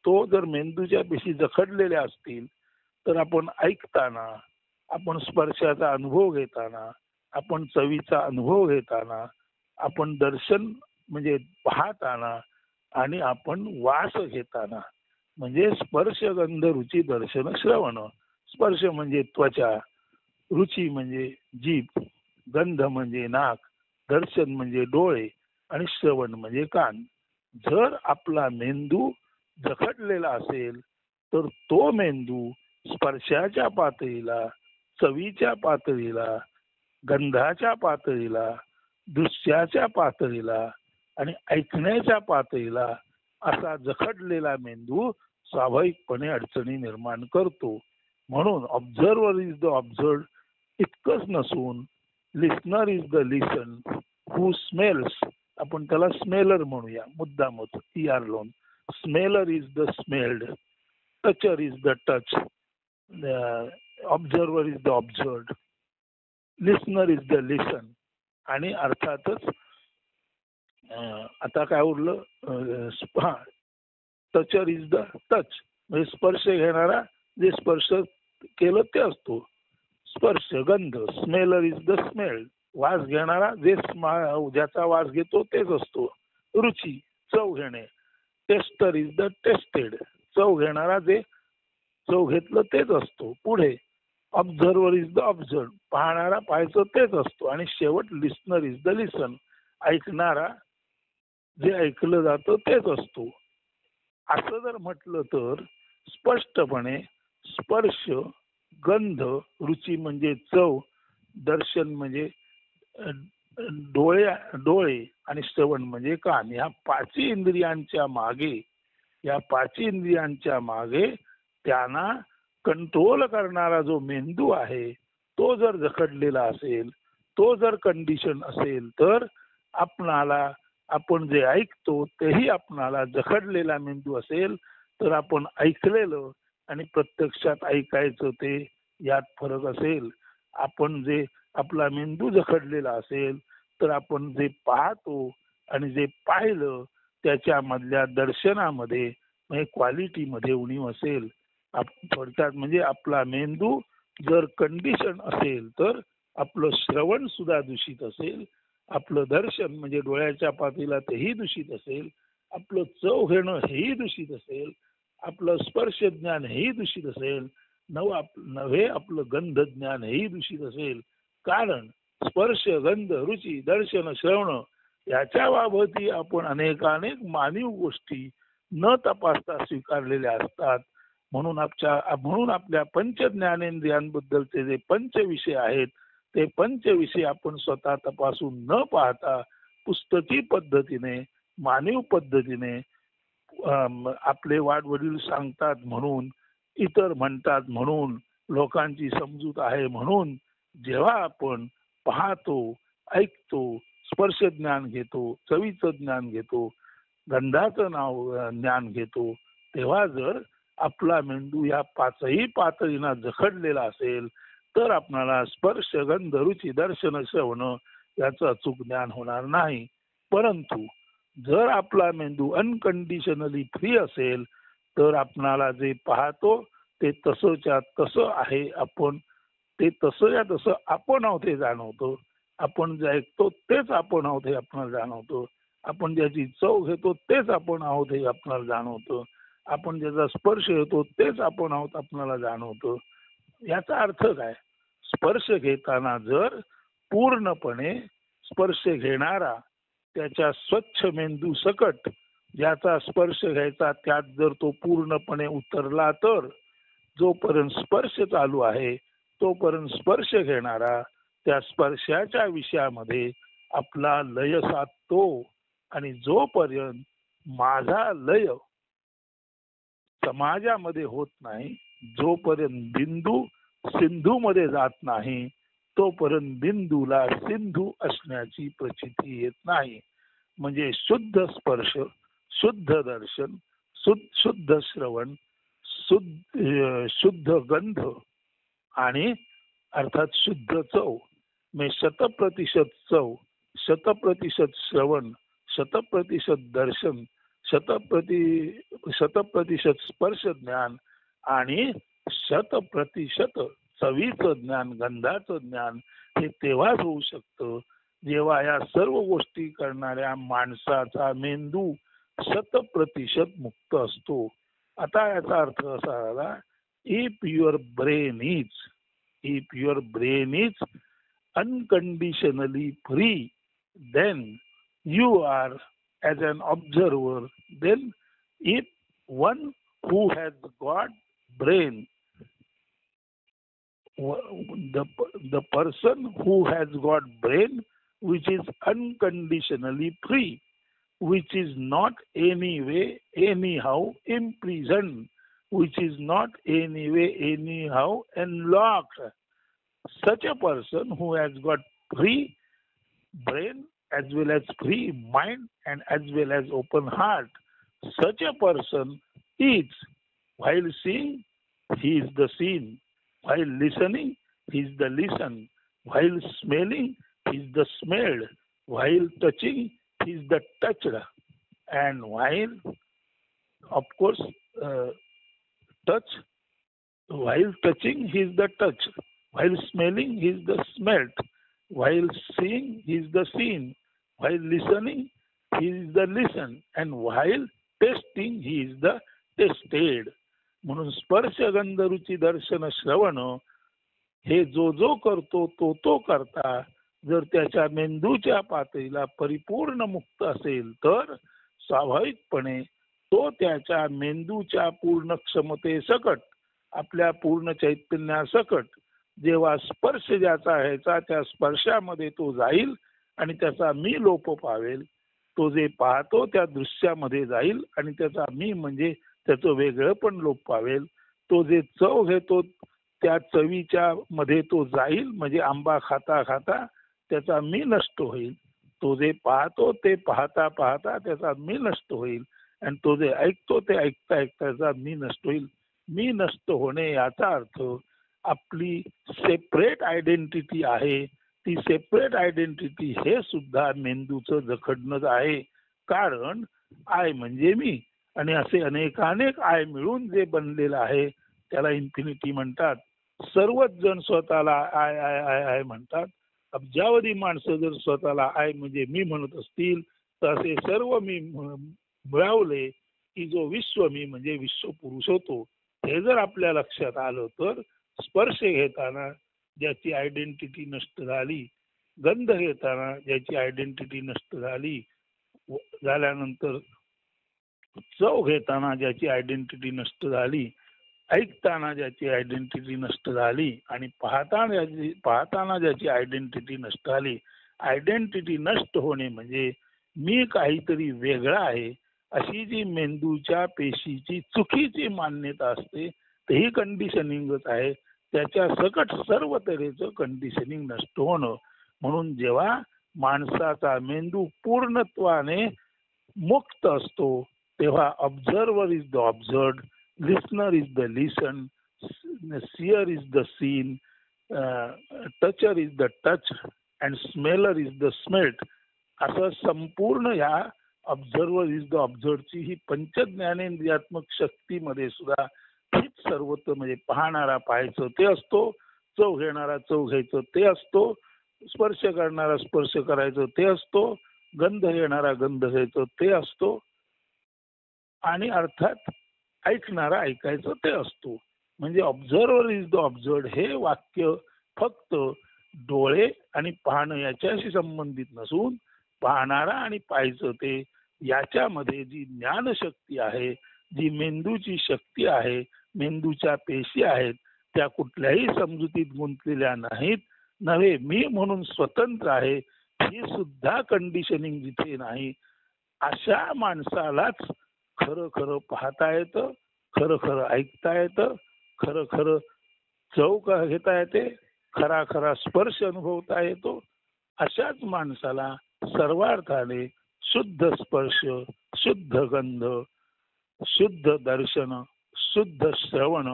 तो जर मेंदूच्या पेशी जखडलेल्या असतील तर आपण ऐकताना, आपण स्पर्शाचा अनुभव घेताना, आपण चवीचा अनुभव घेताना, आपण दर्शन म्हणजे पाहताना आणि आपण वास घेताना, म्हणजे स्पर्श गंध रुची दर्शन श्रवण. स्पर्श म्हणजे त्वचा, रुची म्हणजे जीभ, गंध म्हणजे नाक, दर्शन म्हणजे डोळे आणि श्रवण म्हणजे कान. जर आपला मेंदू जखडलेला असेल तर तो मेंदू स्पर्शाच्या पातळीला, चवीच्या पातळीला, गंधाच्या पातळीला, दृश्याच्या पातळीला आणि ऐकण्याच्या पातळीला असा जखडलेला मेंदू स्वाभाविकपणे अडचणी निर्माण करतो. म्हणून ऑब्झर्वर इज द ऑब्झर्व इतकंच नसून listener is the listen who smells, आपण त्याला स्मेलर म्हणूया मुद्दामच ER लावून. Smeller is the smelled, toucher is the touch, observer is the observed, listener is the listen. आणि अर्थातच आता काय उरलं, टचर इज द टच म्हणजे स्पर्श घेणारा, जे स्पर्श केलं ते असतो स्पर्श गंध. स्मेलर इज द स्मेल्ड, वास घेणारा जे ज्याचा वास घेतो तेच असतो रुची, चव घेणे. टेस्टर इज द टेस्टेड, चव घेणारा जे चव घेतलं तेच असतो. पुढे ऑब्झर्वर इज द ऑब्झर्व, पाहणारा पाहायचं तेच असतो. आणि शेवट लिस्नर इज द लिसन, ऐकणारा जे ऐकलं जातं तेच असतो. असं जर म्हटलं तर स्पष्टपणे स्पर्श, गंध, रुची म्हणजे चव, दर्शन म्हणजे डोळे आणि श्रवण म्हणजे कान, या पाचही इंद्रियांच्या मागे त्यांना कंट्रोल करणारा जो मेंदू आहे तो जर जखडलेला असेल, तो जर कंडिशन असेल, तर आपण जे ऐकतो तेही आपणाला जखडलेला मेंदू असेल तर आपण ऐकलेलं आणि प्रत्यक्षात ऐकायचं ते यात फरक असेल. आपण जे आपला मेंदू जखडलेला असेल तर आपण जे पाहतो आणि जे पाहिलं त्याच्यामधल्या दर्शनामध्ये म्हणजे क्वालिटीमध्ये उणीव असेल. थोडक्यात म्हणजे आपला मेंदू जर कंडिशन असेल तर आपलं श्रवण सुद्धा दूषित असेल, आपलं दर्शन म्हणजे डोळ्याच्या पातीला तेही दूषित असेल, आपलं चव घेणं हेही दूषित असेल, आपलं स्पर्श ज्ञान हेही दूषित असेल, नव्हे आपलं गंध ज्ञान हेही दूषित असेल. कारण स्पर्श, गंध, रुची, दर्शन, श्रवण याच्या बाबतीत आपण अनेकानेक मानवी गोष्टी न तपासता स्वीकारलेल्या असतात. म्हणून आपल्या पंच ज्ञानेंद्रियांबद्दलचे जे पंच विषय आहेत ते पंच विषय आपण स्वतः तपासून न पाहता पुस्तकी पद्धतीने, मानव पद्धतीने आपले वाडवडील सांगतात म्हणून, इतर म्हणतात म्हणून, लोकांची समजूत आहे म्हणून जेव्हा आपण पाहतो, ऐकतो, स्पर्श ज्ञान घेतो, चवीचं ज्ञान घेतो, गंधाचं ज्ञान घेतो, तेव्हा जर आपला मेंदू या पाचही पातळींना जखडलेला असेल तर आपणाला स्पर्श, गंध, रुची, दर्शन, श्रवण याचं अचूक ज्ञान होणार नाही. परंतु जर आपला मेंदू अनकंडिशनली फ्री असेल तर आपणाला जे पाहतो ते तसंच्या तसं आहे, आपण ते तसंच्या तसं आपण आहोत हे जाणवतो. आपण जे ऐकतो तेच आपण आहोत हे आपणाला जाणवतो. आपण ज्याची चव घेतो तेच आपण आहोत हे आपणाला जाणवतं. आपण ज्याचा स्पर्श घेतो तेच आपण आहोत आपणाला जाणवतं. याचा अर्थ काय? स्पर्श घेताना जर पूर्णपणे स्पर्श घेणारा त्याच्या स्वच्छ मेंदू सकट ज्याचा स्पर्श घ्यायचा त्यात जर तो पूर्णपणे उतरला तर जोपर्यंत स्पर्श चालू आहे तोपर्यंत स्पर्श घेणारा त्या स्पर्शाच्या विषयामध्ये आपला लय साधतो. आणि जोपर्यंत माझा लय समाजामध्ये होत नाही, जोपर्यंत बिंदू सिंधू मध्ये जात नाही, तोपर्यंत बिंदूला सिंधू असण्याची प्रचिती येत नाही. म्हणजे शुद्ध स्पर्श, शुद्ध दर्शन, शुद्ध श्रवण, शुद्ध गंध आणि अर्थात शुद्ध चव, म्हणजे 100% चव, 100% श्रवण, 100% दर्शन, 100% स्पर्श ज्ञान आणि 100% चवीचं ज्ञान, गंधाचं ज्ञान हे तेव्हाच होऊ शकतं जेव्हा या सर्व गोष्टी करणाऱ्या माणसाचा मेंदू 100% मुक्त असतो. आता याचा अर्थ असा झाला, if your brain is unconditionally free, then you are as an observer. Then if one who has got brain, the person who has got brain which is unconditionally free, which is not anyway anyhow imprisoned, which is not anyway anyhow enlocked, such a person who has got free brain as well as free mind and as well as open heart, such a person is, while seeing he is the seen, while listening he is the listen, while smelling he is the smelled, while touching he is the touched, and while of course touch while touching he is the touch, while smelling he is the smelt, while seeing he is the seen, while listening he is the listen, and while tasting he is the tasted. म्हणून स्पर्श गंध रुची दर्शन श्रवण हे जो जो करतो तो तो करता जर त्याच्या मेंदूच्या पातळीला परिपूर्ण मुक्त असेल तर स्वाभाविकपणे तो त्याच्या मेंदूच्या पूर्ण क्षमतेसकट आपल्या पूर्ण चैतन्यासकट जेव्हा स्पर्श ज्याचा ह्याचा त्या स्पर्शामध्ये तो जाईल आणि त्याचा मी लोप पावेल. तो जे पाहतो त्या दृश्यामध्ये जाईल आणि त्याचा मी म्हणजे त्याचं वेगळं पण लोप पावेल. तो जे चव घेतो त्या चवीच्या मध्ये तो जाईल म्हणजे आंबा खाता खाता त्याचा मी नष्ट होईल. तो जे पाहतो ते पाहता पाहता त्याचा मी नष्ट होईल आणि तो जे ऐकतो ते ऐकता ऐकता त्याचा मी नष्ट होईल. मी नष्ट होणे याचा अर्थ आपली सेपरेट आयडेंटिटी आहे. ती सेपरेट आयडेंटिटी हे सुद्धा मेंदूचं जखडणंच आहे. कारण आय म्हणजे मी आणि असे अनेकानेक आय मिळून जे बनलेलं आहे त्याला इन्फिनिटी म्हणतात. सर्वच जण स्वतःला आय आय आय आय म्हणतात. अब्जावधी माणसं जर स्वतःला आय म्हणजे मी म्हणत असतील तर असे सर्व मी मिळवले की जो विश्व मी म्हणजे विश्व पुरुष होतो. हे जर आपल्या लक्षात आलं तर स्पर्श घेताना ज्याची आयडेंटिटी नष्ट झाली, गंध घेताना ज्याची आयडेंटिटी नष्ट झाली, झाल्यानंतर चव घेताना ज्याची आयडेंटिटी नष्ट झाली, ऐकताना ज्याची आयडेंटिटी नष्ट झाली आणि पाहताना ज्याची आयडेंटिटी नष्ट झाली. आयडेंटिटी नष्ट होणे म्हणजे मी काहीतरी वेगळा आहे अशी जी मेंदूच्या पेशीची चुकीची मान्यता असते तेही कंडिशनिंगच आहे. त्याच्या सकट सर्व तऱ्हेचं कंडिशनिंग नष्ट होणं. म्हणून जेव्हा माणसाचा मेंदू पूर्णत्वाने मुक्त असतो तेव्हा observer is the observed, listener is the listen, seer is the seen, toucher is the touch and smeller is the smelled. असं संपूर्ण ह्या ऑब्झर्वर इज द ऑब्झर्वची ही पंचज्ञानेंद्रियात्मक शक्तीमध्ये सुद्धा हीच सर्वत्र म्हणजे पाहणारा पाहायचं ते असतो, चव घेणारा चव घ्यायचं ते असतो, स्पर्श करणारा स्पर्श करायचं ते असतो, गंध घेणारा गंध घ्यायचं ते असतो आणि अर्थात ऐकणारा ऐकायचं ते असतो. म्हणजे ऑब्झर्वर इज द ऑब्झर्व्ड हे वाक्य फक्त डोळे आणि पाहणं याच्याशी संबंधित नसून पाहणारा आणि पाहायचं ते याच्यामध्ये जी ज्ञानशक्ती आहे, जी मेंदूची शक्ती आहे, मेंदूच्या पेशी आहेत त्या कुठल्याही समजुतीत गुंतलेल्या नाहीत. नव्हे मी म्हणून स्वतंत्र आहे ही सुद्धा कंडिशनिंग जिथे नाही अशा माणसालाच खरं खरं पाहता येतं, खरं खरं ऐकता येतं, खरं खरं चव घेता येते, खरा खरा स्पर्श अनुभवता येतो. अशाच माणसाला सर्वार्थाने शुद्ध स्पर्श, शुद्ध गंध, शुद्ध दर्शन, शुद्ध श्रवण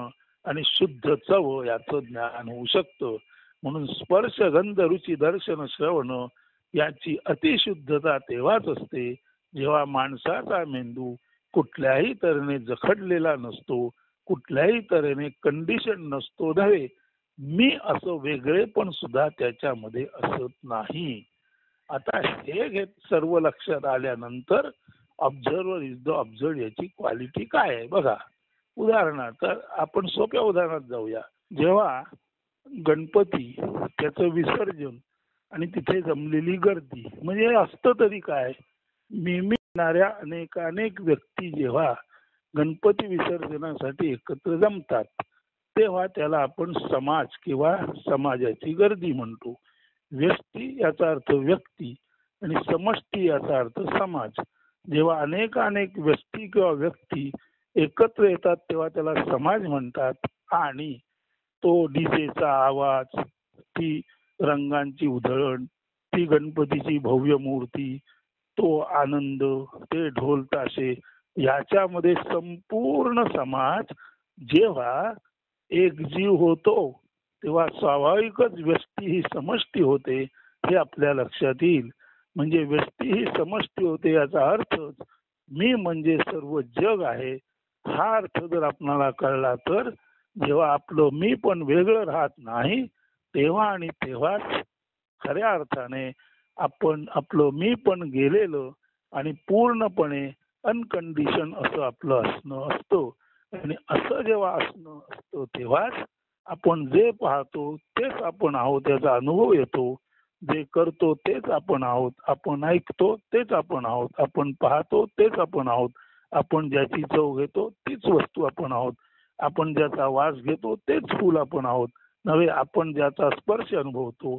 आणि शुद्ध चव याचं ज्ञान होऊ शकतं. म्हणून स्पर्श गंध रुची दर्शन श्रवण याची अतिशुद्धता तेव्हाच असते जेव्हा माणसाचा मेंदू कुठल्याही तऱ्हेने जखडलेला नसतो, कुठल्याही तऱ्हेने कंडिशन नसतो. नव्हे मी असं वेगळे पण सुद्धा त्याच्यामध्ये असत नाही. आता हे सर्व लक्षात आल्यानंतर ऑब्झर्वर इज द ऑब्झर्व याची क्वालिटी काय आहे बघा. उदाहरणार्थ आपण सोप्या उदाहरणात जाऊया. जेव्हा गणपती त्याचं विसर्जन आणि तिथे जमलेली गर्दी म्हणजे असतं तरी काय मिळणाऱ्या अनेक व्यक्ती जेव्हा गणपती विसर्जनासाठी एकत्र जमतात तेव्हा त्याला आपण समाज किंवा समाजाची गर्दी म्हणतो. व्यक्ती याचा अर्थ व्यक्ती आणि समष्टी याचा अर्थ समाज. जेव्हा अनेक व्यक्ती किंवा व्यक्ती एकत्र येतात तेव्हा त्याला समाज म्हणतात. आणि तो डीजेचा आवाज, ती रंगांची उधळण, ती गणपतीची भव्य मूर्ती, तो आनंद, ते ढोल ताशे याच्यामध्ये संपूर्ण समाज जेव्हा एकजीव होतो तेव्हा स्वाभाविकच व्यक्ती ही समष्टी होते हे आपल्या लक्षात येईल. म्हणजे व्यक्ती ही समष्टी होते याचा अर्थच मी म्हणजे सर्व जग आहे. हा अर्थ जर आपणाला कळला तर जेव्हा आपलं मी पण वेगळं राहत नाही तेव्हा आणि तेव्हाच खऱ्या अर्थाने आपण आपलं मी पण गेलेलं आणि पूर्णपणे अनकंडिशन असं आपलं असणं असतं. आणि असं जेव्हा असतं तेव्हाच आपण जे पाहतो तेच आपण आहोत याचा अनुभव येतो. जे करतो तेच आपण आहोत, आपण ऐकतो तेच आपण आहोत, आपण पाहतो तेच आपण आहोत, आपण ज्याची चव घेतो तीच वस्तू आपण आहोत, आपण ज्याचा वास घेतो तेच फूल आपण आहोत नव्हे, आपण ज्याचा स्पर्श अनुभवतो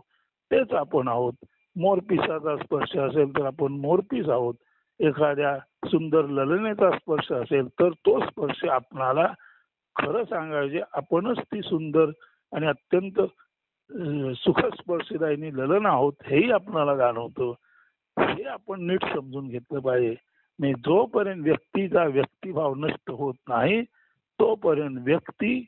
तेच आपण आहोत. मोरपिसाचा स्पर्श असेल तर आपण मोरपीस आहोत, एखाद्या सुंदर ललनेचा स्पर्श असेल तर तो स्पर्श आपणाला खरं सांगायचे आपणच ती सुंदर आणि अत्यंत सुखस्पर्शदायिनी ललन आहोत हेही आपणाला जाणवतं. हे आपण नीट समजून घेतलं पाहिजे. नाही जोपर्यंत व्यक्तीचा व्यक्तिभाव नष्ट होत नाही तोपर्यंत व्यक्ती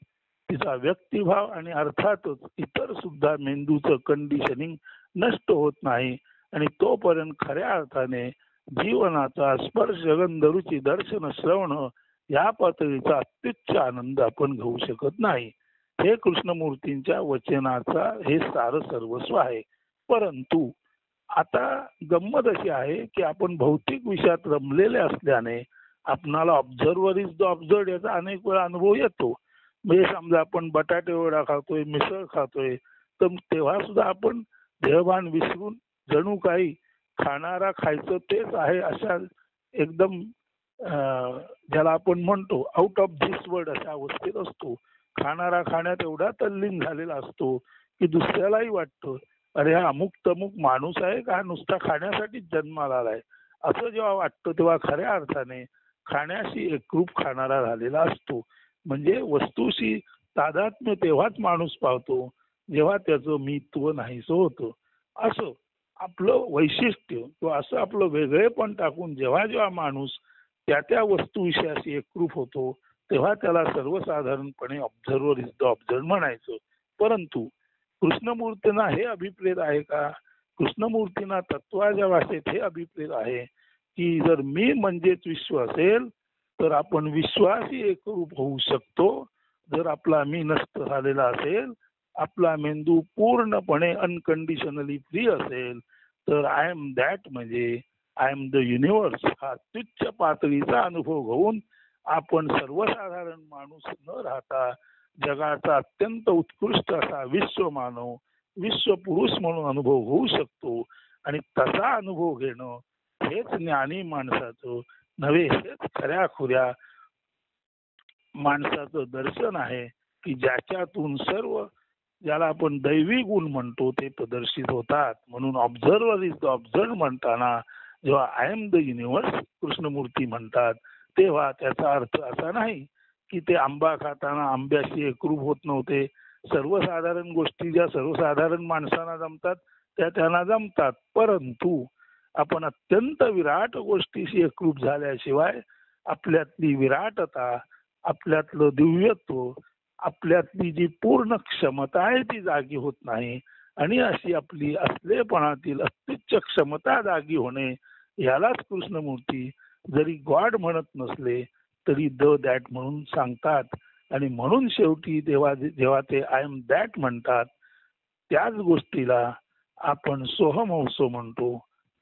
तिचा व्यक्तिभाव आणि अर्थातच इतर सुद्धा मेंदूचं कंडिशनिंग नष्ट होत नाही आणि तोपर्यंत खऱ्या अर्थाने जीवनाचा स्पर्श गंध रुची दर्शन श्रवण या पातळीचा अत्युच्च आनंद आपण घेऊ शकत नाही. हे कृष्णमूर्तींच्या वचनाचा हे सार सर्वस्व आहे. परंतु आता गंमत अशी आहे की आपण भौतिक विषयात रमलेले असल्याने आपणाला ऑब्झर्वर इज द ऑब्झर्ड याचा अनेक वेळा अनुभव येतो. म्हणजे समजा आपण बटाटे वडा खातोय, मिसळ खातोय, तर तेव्हा सुद्धा आपण देहभान विसरून जणू काही खाणारा खायचं तेच आहे अशा एकदम ज्याला आपण म्हणतो आउट ऑफ धिस वर्ल्ड अशा अवस्थेत असतो. खाणारा खाण्यात एवढा तल्लीन झालेला असतो की दुसऱ्यालाही वाटतं अरे हा अमुक तमुक माणूस आहे का, नुसता खाण्यासाठीच जन्माला आलाय असं जेव्हा वाटतं तेव्हा खऱ्या अर्थाने खाण्याशी एकरूप खाणारा झालेला असतो. म्हणजे वस्तूशी तादात्म्य तेव्हाच माणूस पावतो जेव्हा त्याचं मीत्व नाहीसं होतं. असं आपलं वैशिष्ट्य किंवा असं आपलं वेगळेपण टाकून जेव्हा जेव्हा माणूस त्या त्या वस्तूविषयाशी एकरूप होतो तेव्हा त्याला सर्वसाधारणपणे ऑब्झर्वर इज द ऑब्झर्व म्हणायचं. परंतु कृष्णमूर्तींना हे अभिप्रेत आहे का? कृष्णमूर्तींना तत्वाच्या भाषेत हे अभिप्रेत आहे की जर मी म्हणजेच विश्व असेल तर आपण विश्वाशी एकरूप होऊ शकतो. जर आपला मी नष्ट झालेला असेल, आपला मेंदू पूर्णपणे अनकंडिशनली फ्री असेल तर आय एम दॅट म्हणजे आय एम द युनिव्हर्स हा तुच्छ पातळीचा अनुभव घेऊन आपण सर्वसाधारण माणूस न राहता जगाचा अत्यंत उत्कृष्ट असा विश्वमानव विश्व पुरुष म्हणून अनुभव होऊ शकतो. आणि तसा अनुभव घेणं हेच ज्ञानी माणसाचं नव्हे, हेच खऱ्या खुऱ्या माणसाचं दर्शन आहे की ज्याच्यातून सर्व ज्याला आपण दैवी गुण म्हणतो ते प्रदर्शित होतात. म्हणून ऑब्झर्वर इज द ऑब्झर्व म्हणताना जेव्हा I am the universe Krishnamurthy म्हणतात तेव्हा त्याचा अर्थ असा नाही की ते आंबा खाताना आंब्याशी एकरूप होत नव्हते. सर्वसाधारण गोष्टी ज्या सर्वसाधारण माणसांना जमतात त्या त्यांना जमतात, परंतु आपण अत्यंत विराट गोष्टीशी एकरूप झाल्याशिवाय आपल्यातली विराटता, आपल्यातलं दिव्यत्व, आपल्यातली जी पूर्ण क्षमता आहे ती जागी होत नाही. आणि अशी आपली असलेपणातील अत्युच्च क्षमता जागी होणे यालाच कृष्णमूर्ती जरी गॉड म्हणत नसले तरी द दॅट म्हणून सांगतात. आणि म्हणून शेवटी जेव्हा ते आय एम दॅट म्हणतात त्याच गोष्टीला आपण सोहमहंसो म्हणतो,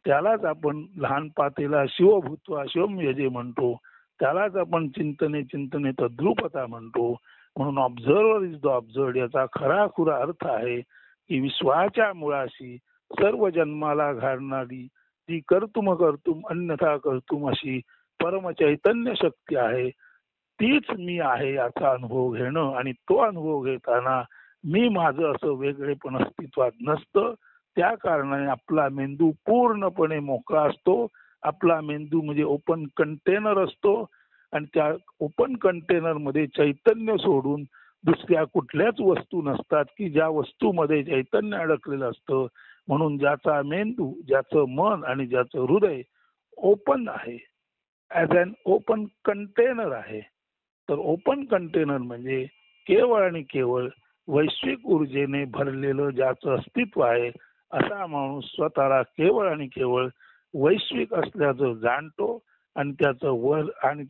त्यालाच आपण लहान पातेला शिवभूत्वा शिवम यजे म्हणतो, त्यालाच आपण चिंतने चिंतने तद्रुपता म्हणतो. म्हणून ऑब्झर्वर इज द ऑब्झर्ड याचा खराखुरा अर्थ आहे की विश्वाच्या मुळाशी सर्व जन्माला घालणारी जी कर्तुम कर्तुम अन्यथा कर्तुम अशी परमचैतन्य शक्ती आहे तीच मी आहे याचा अनुभव घेणं. आणि तो अनुभव घेताना मी माझं असं वेगळेपण अस्तित्वात नसतं. त्या कारणाने आपला मेंदू पूर्णपणे मोकळा असतो. आपला मेंदू म्हणजे ओपन कंटेनर असतो आणि त्या ओपन कंटेनर मध्ये चैतन्य सोडून दुसऱ्या कुठल्याच वस्तू नसतात की ज्या वस्तूमध्ये चैतन्य अडकलेलं असतं. म्हणून ज्याचा मेंदू, ज्याचं मन आणि ज्याचं हृदय ओपन आहे, ॲज अन ओपन कंटेनर आहे, तर ओपन कंटेनर म्हणजे केवळ आणि केवळ वैश्विक ऊर्जेने भरलेलं ज्याचं अस्तित्व आहे असा माणूस स्वतःला केवळ आणि केवळ वैश्विक असल्याचं जाणतो. आणि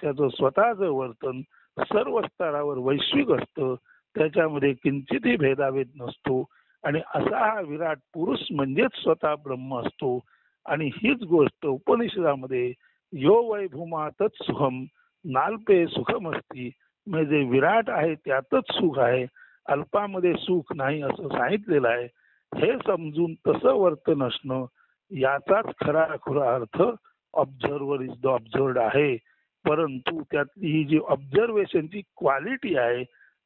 त्याचं स्वतःचं वर्तन सर्व स्तरावर वैश्विक असतं, त्याच्यामध्ये किंचितही भेदाभेद नसतो. आणि असा हा विराट पुरुष म्हणजेच स्वतः ब्रह्म असतो. आणि हीच गोष्ट उपनिषदामध्ये यो वै भूमा तत्सुखम नाल्पे सुखमस्ती म्हणजे जे विराट आहे त्यातच सुख आहे, अल्पामध्ये सुख नाही असं सांगितलेलं आहे. हे समजून तसं वर्तन असणं याचाच खरा अर्थ ऑब्झर्वर इज द ऑब्झर्वड आहे. परंतु त्यातली ही जी ऑब्झर्वेशनची क्वालिटी आहे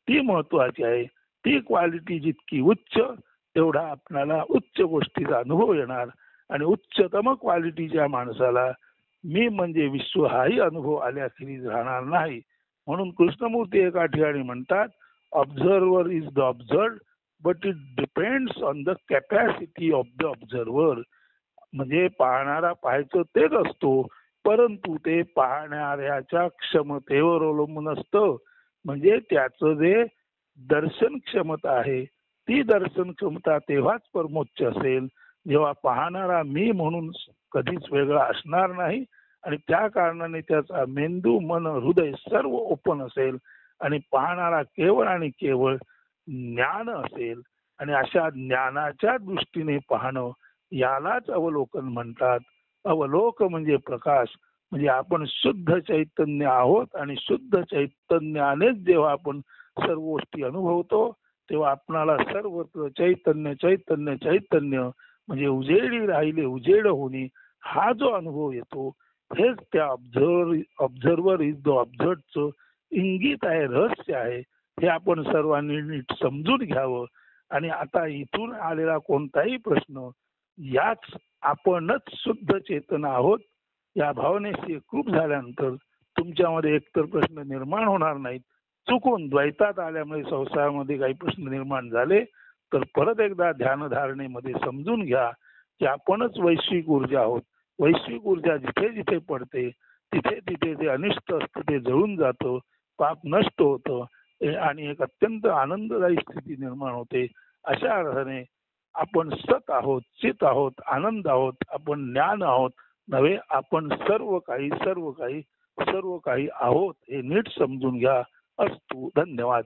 ती महत्वाची आहे. ती क्वालिटी जितकी उच्च तेवढा आपल्याला उच्च गोष्टीचा अनुभव येणार आणि उच्चतम क्वालिटीच्या माणसाला मी म्हणजे विश्व हाही अनुभव आल्याखेरीज राहणार नाही. म्हणून कृष्णमूर्ती एका ठिकाणी म्हणतात, observer is the observed but it depends on the capacity of the observer. म्हणजे पाहणारा पाहायचं तेच असतो, परंतु ते पाहणाऱ्याच्या क्षमतेवर अवलंबून असतं. म्हणजे त्याचं जे दर्शन क्षमता आहे ती दर्शन क्षमता तेव्हाच परमोच्च असेल जेव्हा पाहणारा मी म्हणून कधीच वेगळा असणार नाही आणि त्या कारणाने त्याचा मेंदू मन हृदय सर्व ओपन असेल आणि पाहणारा केवळ आणि केवळ ज्ञान असेल. आणि अशा ज्ञानाच्या दृष्टीने पाहणं यालाच अवलोकन म्हणतात. अवलोक म्हणजे प्रकाश. म्हणजे आपण शुद्ध चैतन्य आहोत आणि शुद्ध चैतन्यानेच जेव्हा आपण सर्व गोष्टी अनुभवतो तेव्हा आपणाला सर्वत्र चैतन्य चैतन्य चैतन्य म्हणजे उजेडी राहिले उजेड होणे हा जो अनुभव येतो हेच त्या ऑब्झर्वर इज द ऑब्झर्वचं इंगित आहे, रहस्य आहे. हे आपण सर्वांनी नीट समजून घ्यावं. आणि आता इथून आलेला कोणताही प्रश्न याच आपणच शुद्ध चेतन आहोत या भावनेशी एकरूप झाल्यानंतर तुमच्यामध्ये एकतर प्रश्न निर्माण होणार नाहीत. चुकून द्वैतात आल्यामुळे संसारामध्ये काही प्रश्न निर्माण झाले तर परत एकदा ध्यानधारणेमध्ये समजून घ्या की आपणच वैश्विक ऊर्जा आहोत. वैश्विक ऊर्जा जिथे जिथे पडते तिथे तिथे जे अनिष्ट असतं ते जळून जातं, पाप नष्ट होतं आणि एक अत्यंत आनंददायी स्थिती निर्माण होते. अशा अर्थाने आपण सत आहोत, चित आहोत, आनंद आहोत, आपण ज्ञान आहोत नव्हे, आपण सर्व काही सर्व काही सर्व काही आहोत हे नीट समजून घ्या. अस्तु. धन्यवाद.